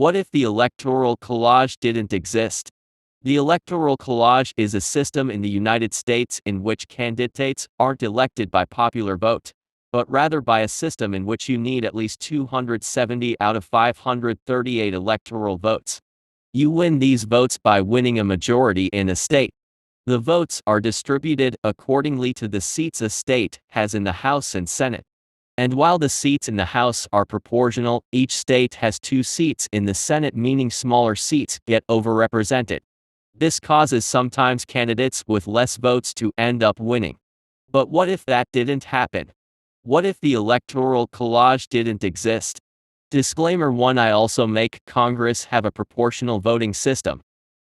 What if the electoral college didn't exist? The electoral college is a system in the United States in which candidates aren't elected by popular vote, but rather by a system in which you need at least 270 out of 538 electoral votes. You win these votes by winning a majority in a state. The votes are distributed accordingly to the seats a state has in the House and Senate. And while the seats in the House are proportional, each state has 2 seats in the Senate, meaning smaller seats get overrepresented. This causes sometimes candidates with less votes to end up winning. But what if that didn't happen? What if the electoral college didn't exist? Disclaimer 1, I also make Congress have a proportional voting system.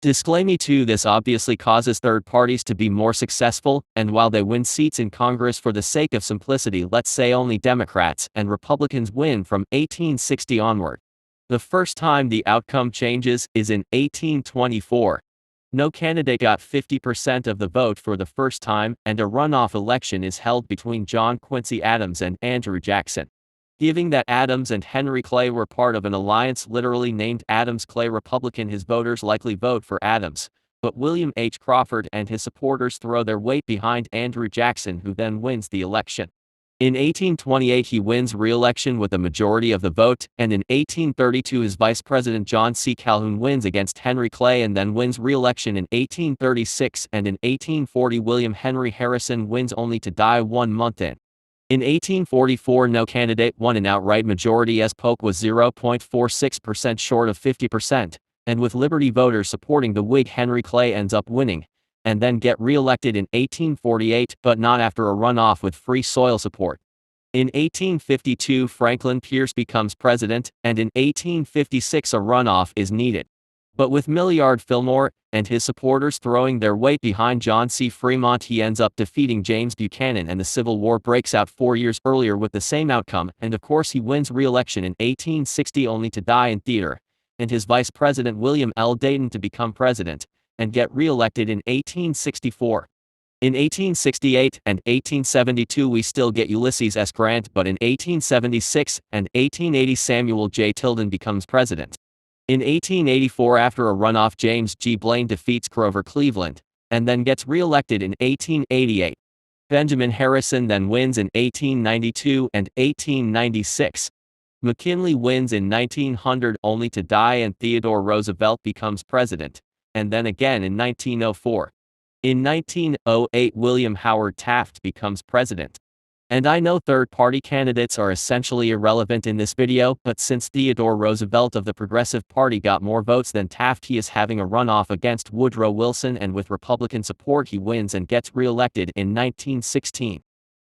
Disclaimer 2, this obviously causes third parties to be more successful, and while they win seats in Congress for the sake of simplicity, let's say only Democrats and Republicans win from 1860 onward. The first time the outcome changes is in 1824. No candidate got 50% of the vote for the first time, and a runoff election is held between John Quincy Adams and Andrew Jackson. Given that Adams and Henry Clay were part of an alliance literally named Adams-Clay Republican, his voters likely vote for Adams, but William H. Crawford and his supporters throw their weight behind Andrew Jackson, who then wins the election. In 1828 he wins re-election with a majority of the vote, and in 1832 his vice president John C. Calhoun wins against Henry Clay and then wins re-election in 1836, and in 1840 William Henry Harrison wins only to die 1 month in. In 1844 no candidate won an outright majority as Polk was 0.46% short of 50%, and with Liberty voters supporting the Whig Henry Clay ends up winning, and then get re-elected in 1848, but not after a runoff with Free Soil support. In 1852 Franklin Pierce becomes president, and in 1856 a runoff is needed. But with Millard Fillmore and his supporters throwing their weight behind John C. Fremont, he ends up defeating James Buchanan, and the Civil War breaks out 4 years earlier with the same outcome, and of course he wins re-election in 1860 only to die in theater, and his vice president William L. Dayton to become president, and get re-elected in 1864. In 1868 and 1872 we still get Ulysses S. Grant, but in 1876 and 1880 Samuel J. Tilden becomes president. In 1884 after a runoff James G. Blaine defeats Grover Cleveland, and then gets re-elected in 1888. Benjamin Harrison then wins in 1892 and 1896. McKinley wins in 1900 only to die, and Theodore Roosevelt becomes president, and then again in 1904. In 1908 William Howard Taft becomes president. And I know third-party candidates are essentially irrelevant in this video, but since Theodore Roosevelt of the Progressive Party got more votes than Taft, he is having a runoff against Woodrow Wilson, and with Republican support he wins and gets re-elected in 1916.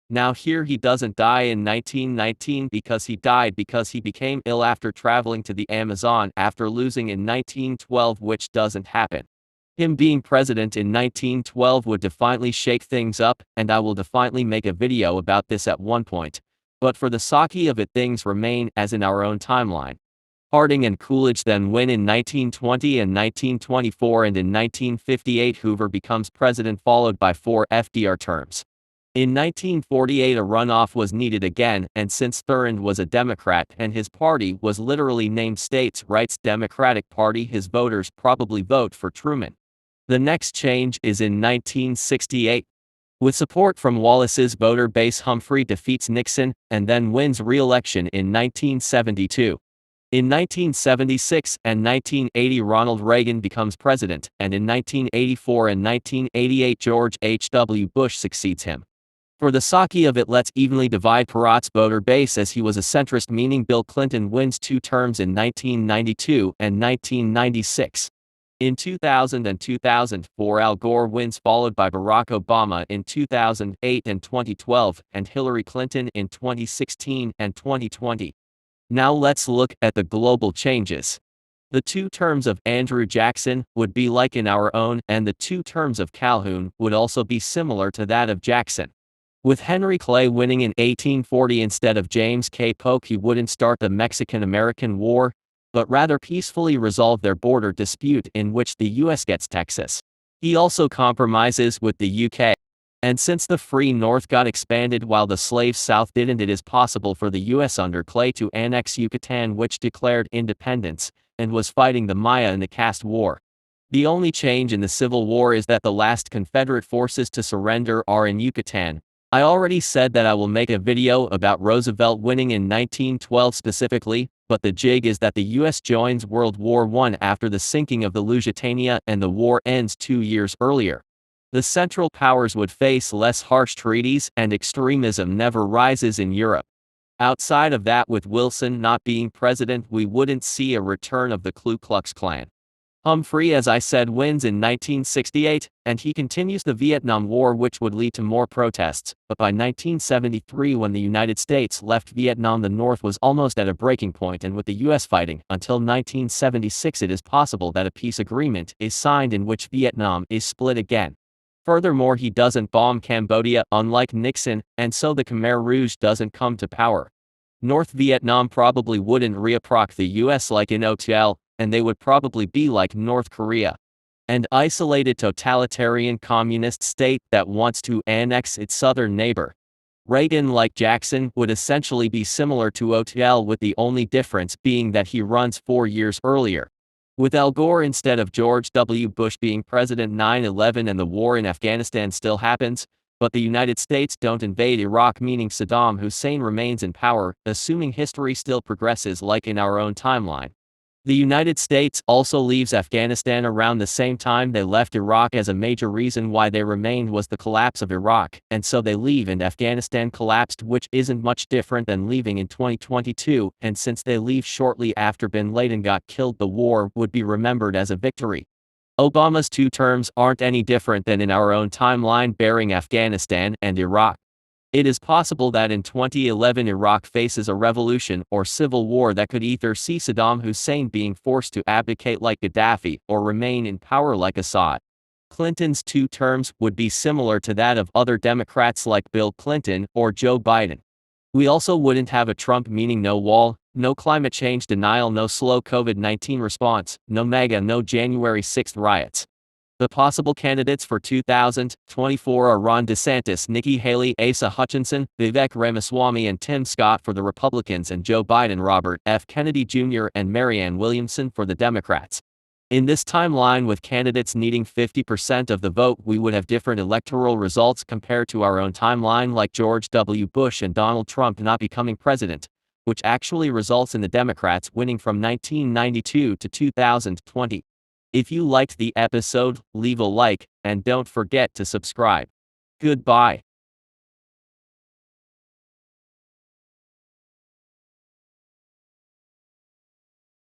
Now here he doesn't die in 1919 because he died because he became ill after traveling to the Amazon after losing in 1912, which doesn't happen. Him being president in 1912 would definitely shake things up, and I will definitely make a video about this at one point. But for the sake of it, things remain as in our own timeline. Harding and Coolidge then win in 1920 and 1924, and in 1958 Hoover becomes president, followed by 4 FDR terms. In 1948 a runoff was needed again, and since Thurand was a Democrat and his party was literally named States Rights Democratic Party, his voters probably vote for Truman. The next change is in 1968. With support from Wallace's voter base, Humphrey defeats Nixon, and then wins re-election in 1972. In 1976 and 1980 Ronald Reagan becomes president, and in 1984 and 1988 George H.W. Bush succeeds him. For the sake of it, let's evenly divide Perot's voter base, as he was a centrist, meaning Bill Clinton wins 2 terms in 1992 and 1996. In 2000 and 2004 Al Gore wins, followed by Barack Obama in 2008 and 2012, and Hillary Clinton in 2016 and 2020. Now let's look at the global changes. The 2 terms of Andrew Jackson would be like in our own, and the 2 terms of Calhoun would also be similar to that of Jackson. With Henry Clay winning in 1840 instead of James K. Polk, he wouldn't start the Mexican-American War, but rather peacefully resolve their border dispute in which the U.S. gets Texas. He also compromises with the UK. And since the free North got expanded while the slave South didn't, it is possible for the U.S. under Clay to annex Yucatan, which declared independence, and was fighting the Maya in the caste war. The only change in the Civil War is that the last Confederate forces to surrender are in Yucatan. I already said that I will make a video about Roosevelt winning in 1912 specifically, but the jig is that the US joins World War I after the sinking of the Lusitania and the war ends 2 years earlier. The Central Powers would face less harsh treaties and extremism never rises in Europe. Outside of that, with Wilson not being president, we wouldn't see a return of the Ku Klux Klan. Humphrey, as I said, wins in 1968, and he continues the Vietnam War, which would lead to more protests, but by 1973, when the United States left Vietnam, the North was almost at a breaking point, and with the US fighting until 1976, it is possible that a peace agreement is signed in which Vietnam is split again. Furthermore, he doesn't bomb Cambodia, unlike Nixon, and so the Khmer Rouge doesn't come to power. North Vietnam probably wouldn't reapproach the US like in OTL, and they would probably be like North Korea, an isolated totalitarian communist state that wants to annex its southern neighbor. Reagan, like Jackson, would essentially be similar to OTL, with the only difference being that he runs 4 years earlier. With Al Gore instead of George W. Bush being president, 9/11 and the war in Afghanistan still happens, but the United States don't invade Iraq, meaning Saddam Hussein remains in power, assuming history still progresses like in our own timeline. The United States also leaves Afghanistan around the same time they left Iraq, as a major reason why they remained was the collapse of Iraq, and so they leave and Afghanistan collapsed, which isn't much different than leaving in 2022, and since they leave shortly after bin Laden got killed, the war would be remembered as a victory. Obama's 2 terms aren't any different than in our own timeline, bearing Afghanistan and Iraq. It is possible that in 2011 Iraq faces a revolution or civil war that could either see Saddam Hussein being forced to abdicate like Gaddafi or remain in power like Assad. Clinton's 2 terms would be similar to that of other Democrats like Bill Clinton or Joe Biden. We also wouldn't have a Trump, meaning no wall, no climate change denial, no slow COVID-19 response, no MAGA, no January 6th riots. The possible candidates for 2024 are Ron DeSantis, Nikki Haley, Asa Hutchinson, Vivek Ramaswamy and Tim Scott for the Republicans, and Joe Biden, Robert F. Kennedy Jr. and Marianne Williamson for the Democrats. In this timeline, with candidates needing 50% of the vote, we would have different electoral results compared to our own timeline, like George W. Bush and Donald Trump not becoming president, which actually results in the Democrats winning from 1992 to 2020. If you liked the episode, leave a like, and don't forget to subscribe. Goodbye.